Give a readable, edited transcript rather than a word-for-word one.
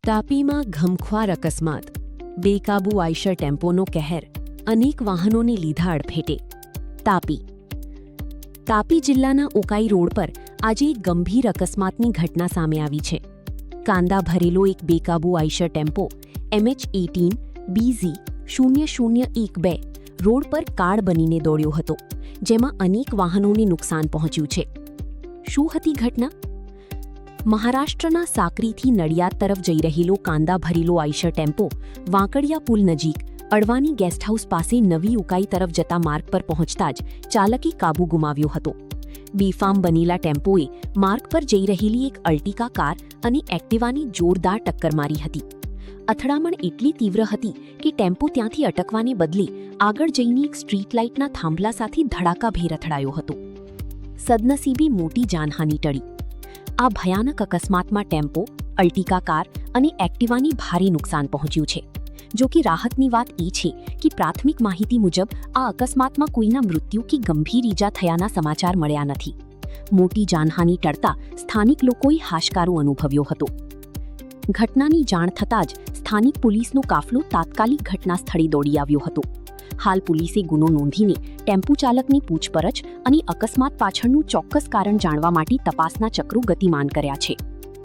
તાપીમાં ઘમખ્વાર અકસ્માત, બેકાબૂ આઈશર ટેમ્પોનો કહેર, અનેક વાહનોને લીધા અડફેટે. તાપી જિલ્લાના ઉકાઈ રોડ પર આજે એક ગંભીર અકસ્માતની ઘટના સામે આવી છે. કાંદા ભરેલો એક બેકાબૂ આઈશર ટેમ્પો MH18BZ0012 રોડ પર કાળ બનીને દોડ્યો હતો, જેમાં અનેક વાહનોને નુકસાન પહોંચ્યું છે. શું હતી ઘટના? મહારાષ્ટ્રના સાકરીથી નડિયાદ તરફ જઈ રહેલો કાંદા ભરેલો આઈશર ટેમ્પો વાંકડિયા પુલ નજીક અડવાની ગેસ્ટ હાઉસ પાસે નવી ઉકાઈ તરફ જતા માર્ગ પર પહોંચતા જ ચાલકે કાબુ ગુમાવ્યો હતો. બેફામ બનેલા ટેમ્પોએ માર્ગ પર જઈ રહેલી એક અર્ટિકા કાર અને એક્ટિવાની જોરદાર ટક્કર મારી હતી. અથડામણ એટલી તીવ્ર હતી કે ટેમ્પો ત્યાંથી અટકવાને બદલે આગળ જઈને એક સ્ટ્રીટ લાઇટના થાંભલા સાથે ધડાકાભેર અથડાયો હતો. સદનસીબે મોટી જાનહાનિ ટળી. આ ભયાનક અકસ્માતમાં ટેમ્પો, અર્ટિકા કાર અને એક્ટિવાની ભારે નુકસાન પહોંચ્યું છે. જો કે રાહતની વાત એ છે કે પ્રાથમિક માહિતી મુજબ આ અકસ્માતમાં કોઈના મૃત્યુ કે ગંભીર ઈજા થયાના સમાચાર મળ્યા નથી. મોટી જાનહાનિ ટળતા સ્થાનિક લોકોએ હાશકારો અનુભવ્યો હતો. ઘટનાની જાણ થતાં જ સ્થાનિક પોલીસનો કાફલો તાત્કાલિક ઘટના સ્થળે દોડી આવ્યો હતો. હાલ પોલીસે ગુનો નોંધીને ટેમ્પો ચાલકની પૂછપરછ અને અકસ્માત પાછળનું ચોક્કસ કારણ જાણવા માટે તપાસના ચક્રો ગતિમાન કર્યા છે.